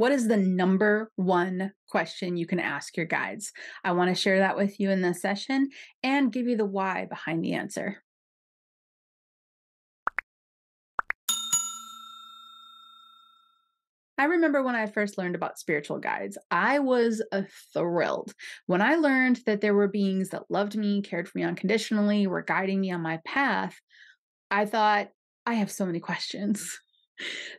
What is the number one question you can ask your guides? I want to share that with you in this session and give you the why behind the answer. I remember when I first learned about spiritual guides, I was thrilled when I learned that there were beings that loved me, cared for me unconditionally, were guiding me on my path. I thought, I have so many questions.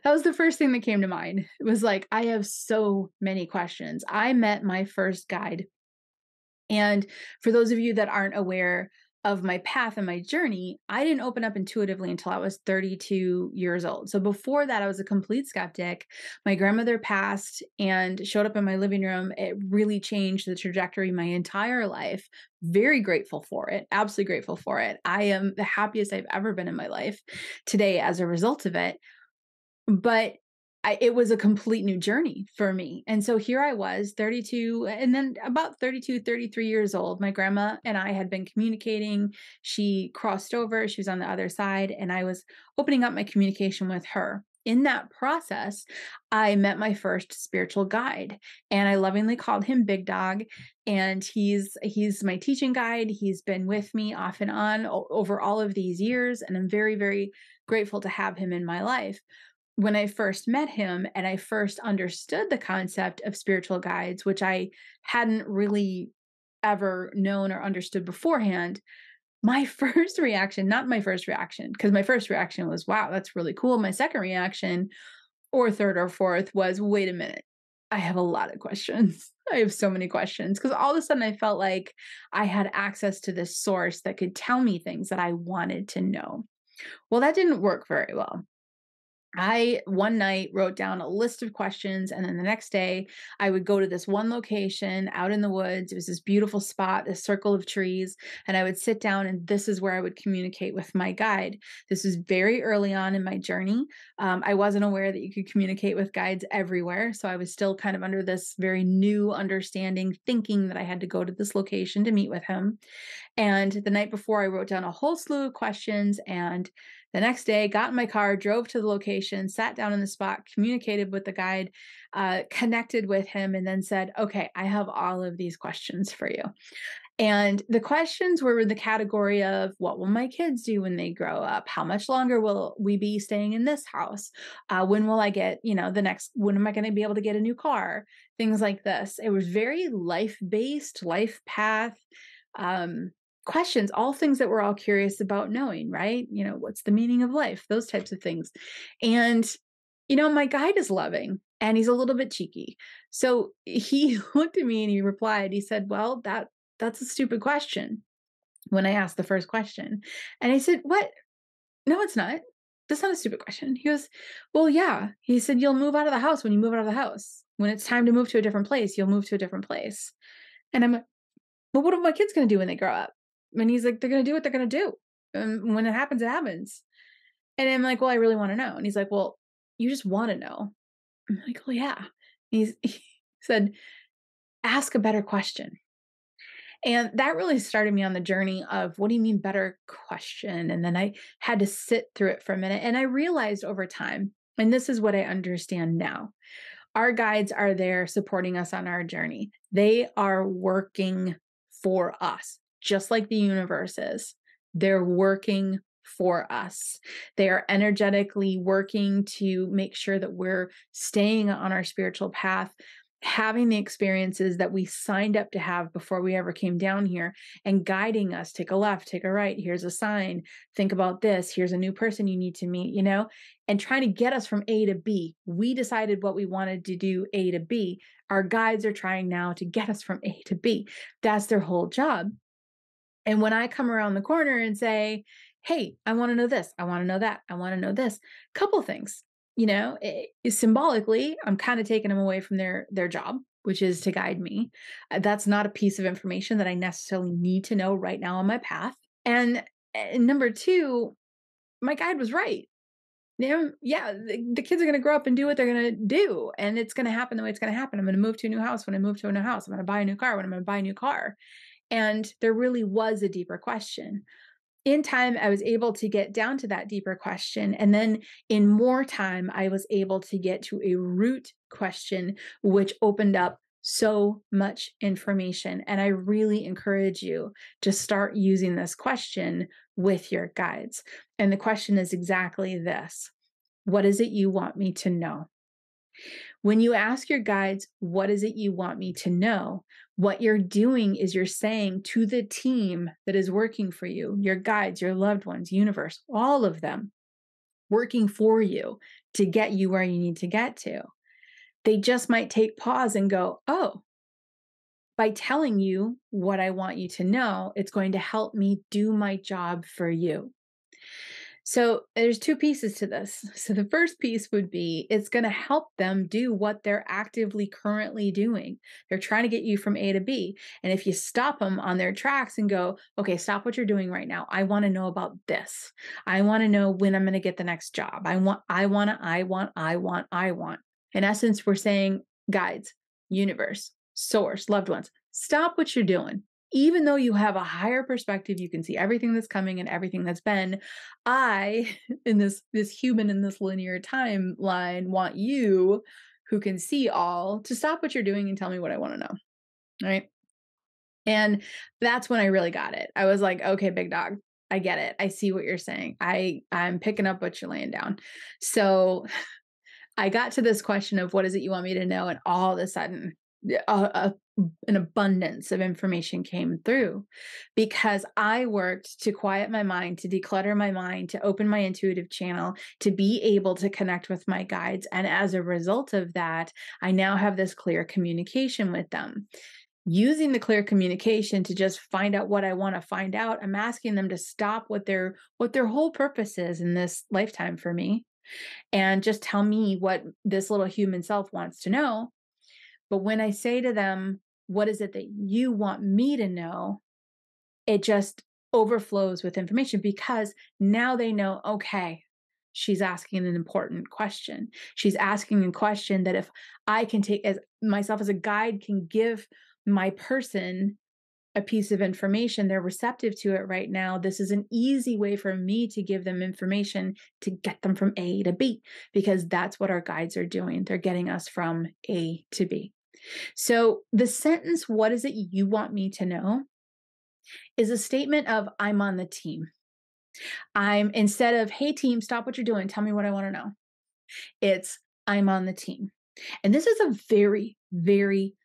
That was the first thing that came to mind. It was like, I have so many questions. I met my first guide. And for those of you that aren't aware of my path and my journey, I didn't open up intuitively until I was 32 years old. So before that, I was a complete skeptic. My grandmother passed and showed up in my living room. It really changed the trajectory of my entire life. Very grateful for it. Absolutely grateful for it. I am the happiest I've ever been in my life today as a result of it. But it was a complete new journey for me. And so here I was, 32, and then about 32, 33 years old. My grandma and I had been communicating. She crossed over, she was on the other side, and I was opening up my communication with her. In that process, I met my first spiritual guide, and I lovingly called him Big Dog. And he's my teaching guide. He's been with me off and on over all of these years, and I'm very, very grateful to have him in my life. When I first met him and I first understood the concept of spiritual guides, which I hadn't really ever known or understood beforehand, my first reaction, not my first reaction, because my first reaction was, wow, that's really cool. My second reaction, or third or fourth, was, wait a minute. I have a lot of questions. I have so many questions because all of a sudden I felt like I had access to this source that could tell me things that I wanted to know. Well, that didn't work very well. I one night wrote down a list of questions, and then the next day I would go to this one location out in the woods. It was this beautiful spot, this circle of trees, and I would sit down, and this is where I would communicate with my guide. This was very early on in my journey. I wasn't aware that you could communicate with guides everywhere, so I was still kind of under this very new understanding, thinking that I had to go to this location to meet with him. And the night before, I wrote down a whole slew of questions. And the next day, got in my car, drove to the location, sat down in the spot, communicated with the guide, connected with him, and then said, okay, I have all of these questions for you. And the questions were in the category of, what will my kids do when they grow up? How much longer will we be staying in this house? When will I get, when am I going to be able to get a new car? Things like this. It was very life based, life path. Um, Questions, all things that we're all curious about knowing, right? What's the meaning of life? Those types of things. And, my guide is loving and he's a little bit cheeky. So he looked at me and he replied, he said, well, that's a stupid question when I asked the first question. And I said, what? No, it's not. That's not a stupid question. He goes, well, yeah. He said, you'll move out of the house when you move out of the house. When it's time to move to a different place, you'll move to a different place. And I'm like, well, what are my kids going to do when they grow up? And he's like, they're going to do what they're going to do. And when it happens, it happens. And I'm like, well, I really want to know. And he's like, well, you just want to know. I'm like, well, yeah. He said, ask a better question. And that really started me on the journey of, what do you mean better question? And then I had to sit through it for a minute. And I realized over time, and this is what I understand now, our guides are there supporting us on our journey. They are working for us, just like the universe is. They're working for us. They are energetically working to make sure that we're staying on our spiritual path, having the experiences that we signed up to have before we ever came down here, and guiding us. Take a left, take a right. Here's a sign. Think about this. Here's a new person you need to meet, and trying to get us from A to B. We decided what we wanted to do, A to B. Our guides are trying now to get us from A to B. That's their whole job. And when I come around the corner and say, hey, I want to know this, I want to know that, I want to know this, couple things, symbolically, I'm kind of taking them away from their job, which is to guide me. That's not a piece of information that I necessarily need to know right now on my path. And number two, my guide was right. Yeah, the kids are going to grow up and do what they're going to do. And it's going to happen the way it's going to happen. I'm going to move to a new house when I move to a new house. I'm going to buy a new car when I'm going to buy a new car. And there really was a deeper question. In time, I was able to get down to that deeper question. And then in more time, I was able to get to a root question, which opened up so much information. And I really encourage you to start using this question with your guides. And the question is exactly this: what is it you want me to know? When you ask your guides, what is it you want me to know? What you're doing is you're saying to the team that is working for you, your guides, your loved ones, universe, all of them working for you to get you where you need to get to. They just might take pause and go, oh, by telling you what I want you to know, it's going to help me do my job for you. So there's two pieces to this. So the first piece would be it's going to help them do what they're actively currently doing. They're trying to get you from A to B. And if you stop them on their tracks and go, okay, stop what you're doing right now. I want to know about this. I want to know when I'm going to get the next job. I want. In essence, we're saying, guides, universe, source, loved ones, stop what you're doing. Even though you have a higher perspective, you can see everything that's coming and everything that's been. I, in this human in this linear timeline, want you, who can see all, to stop what you're doing and tell me what I want to know. Right. And that's when I really got it. I was like, okay, big dog, I get it. I see what you're saying. I'm picking up what you're laying down. So I got to this question of what is it you want me to know? And all of a sudden, an abundance of information came through because I worked to quiet my mind, to declutter my mind, to open my intuitive channel, to be able to connect with my guides. And as a result of that, I now have this clear communication with them. Using the clear communication to just find out what I want to find out, I'm asking them to stop what their whole purpose is in this lifetime for me, and just tell me what this little human self wants to know. But when I say to them, what is it that you want me to know? It just overflows with information because now they know, okay, she's asking an important question. She's asking a question that if I can take as myself as a guide can give my person a piece of information, they're receptive to it right now. This is an easy way for me to give them information to get them from A to B, because that's what our guides are doing. They're getting us from A to B. So the sentence, what is it you want me to know, is a statement of I'm on the team. I'm, instead of, hey team, stop what you're doing, tell me what I want to know. It's I'm on the team. And this is a very, very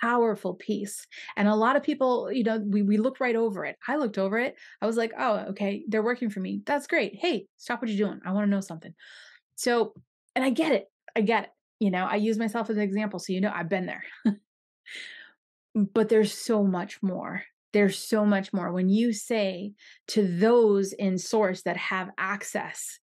powerful piece. And a lot of people, we look right over it. I looked over it. I was like, oh, okay, they're working for me. That's great. Hey, stop what you're doing. I want to know something. So, and I get it. I use myself as an example. So, I've been there. But there's so much more. There's so much more. When you say to those in source that have access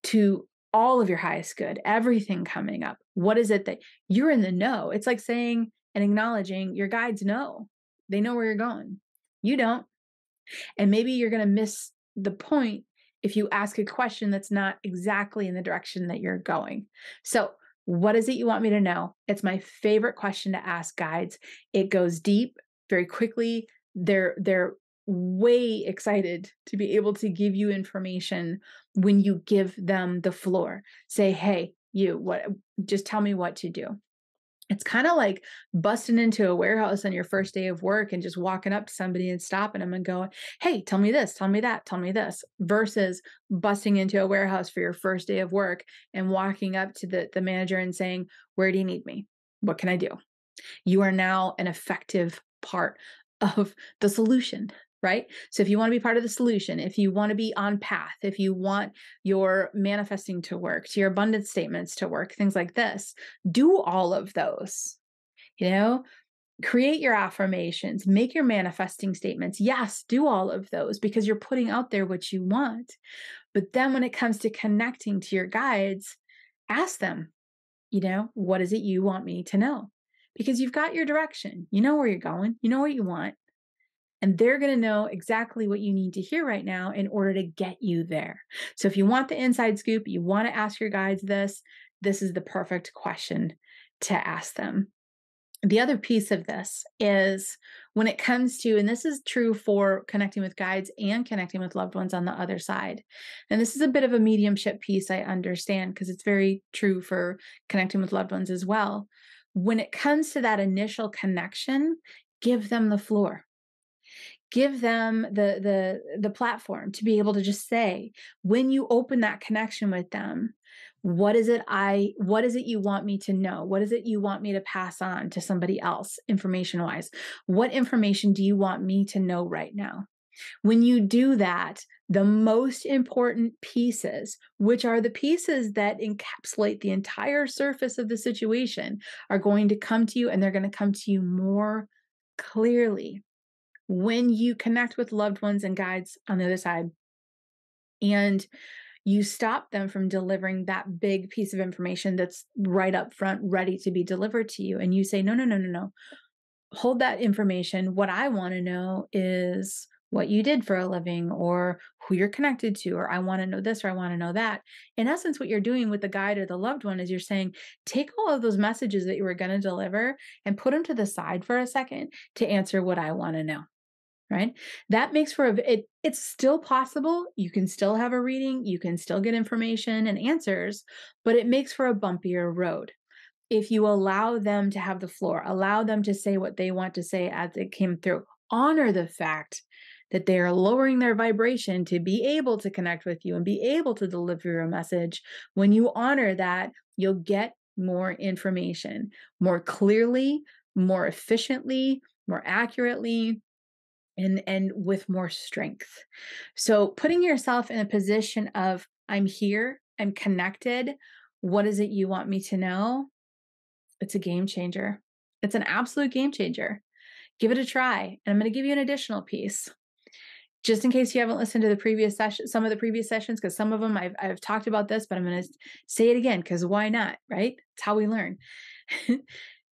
to all of your highest good, everything coming up, what is it that you're in the know? It's like saying and acknowledging your guides know. They know where you're going. You don't. And maybe you're going to miss the point if you ask a question that's not exactly in the direction that you're going. So, what is it you want me to know? It's my favorite question to ask guides. It goes deep very quickly. They're way excited to be able to give you information when you give them the floor. Say, hey, just tell me what to do. It's kind of like busting into a warehouse on your first day of work and just walking up to somebody and stopping them and going, hey, tell me this, tell me that, tell me this, versus busting into a warehouse for your first day of work and walking up to the manager and saying, where do you need me? What can I do? You are now an effective part of the solution, right? So if you want to be part of the solution, if you want to be on path, if you want your manifesting to work, to your abundance statements to work, things like this, do all of those, create your affirmations, make your manifesting statements. Yes, do all of those because you're putting out there what you want. But then when it comes to connecting to your guides, ask them, what is it you want me to know? Because you've got your direction. You know where you're going. You know what you want. And they're going to know exactly what you need to hear right now in order to get you there. So if you want the inside scoop, you want to ask your guides this is the perfect question to ask them. The other piece of this is when it comes to, and this is true for connecting with guides and connecting with loved ones on the other side. And this is a bit of a mediumship piece, I understand, because it's very true for connecting with loved ones as well. When it comes to that initial connection, give them the floor. Give them the platform to be able to just say, when you open that connection with them, what is it you want me to know? What is it you want me to pass on to somebody else information wise? What information do you want me to know right now? When you do that, the most important pieces, which are the pieces that encapsulate the entire surface of the situation, are going to come to you, and they're going to come to you more clearly when you connect with loved ones and guides on the other side, and you stop them from delivering that big piece of information that's right up front, ready to be delivered to you. And you say, no, no, no, no, no. Hold that information. What I want to know is what you did for a living, or who you're connected to, or I want to know this, or I want to know that. In essence, what you're doing with the guide or the loved one is you're saying, take all of those messages that you were going to deliver and put them to the side for a second to answer what I want to know. Right? That makes for it's still possible. You can still have a reading, you can still get information and answers, but it makes for a bumpier road. If you allow them to have the floor, allow them to say what they want to say as it came through, honor the fact that they are lowering their vibration to be able to connect with you and be able to deliver your message. When you honor that, you'll get more information more clearly, more efficiently, more accurately, and with more strength. So putting yourself in a position of, I'm here, I'm connected, what is it you want me to know? It's a game changer. It's an absolute game changer. Give it a try. And I'm going to give you an additional piece. Just in case you haven't listened to the previous session, some of the previous sessions, because some of them I've talked about this, but I'm going to say it again because why not, right? It's how we learn.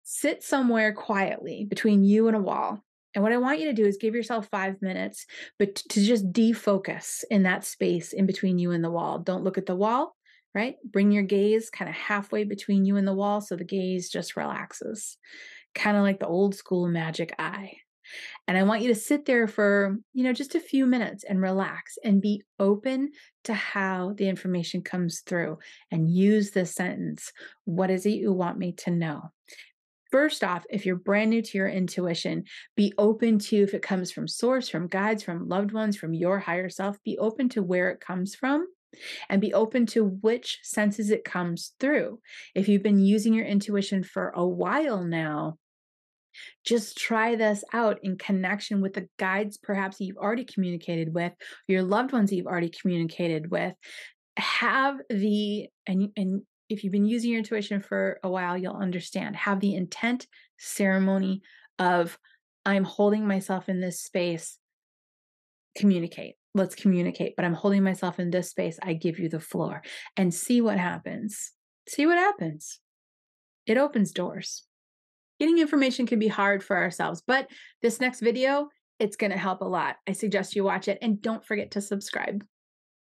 Sit somewhere quietly between you and a wall. And what I want you to do is give yourself 5 minutes, but to just defocus in that space in between you and the wall. Don't look at the wall, right? Bring your gaze kind of halfway between you and the wall so the gaze just relaxes, kind of like the old school magic eye. And I want you to sit there for, just a few minutes and relax and be open to how the information comes through, and use this sentence. What is it you want me to know? First off, if you're brand new to your intuition, be open to, if it comes from source, from guides, from loved ones, from your higher self, be open to where it comes from and be open to which senses it comes through. If you've been using your intuition for a while now, just try this out in connection with the guides perhaps you've already communicated with, your loved ones you've already communicated with. And if you've been using your intuition for a while, you'll understand. Have the intent ceremony of, I'm holding myself in this space. Communicate. Let's communicate. But I'm holding myself in this space. I give you the floor, and see what happens. See what happens. It opens doors. Getting information can be hard for ourselves, but this next video, it's going to help a lot. I suggest you watch it, and don't forget to subscribe.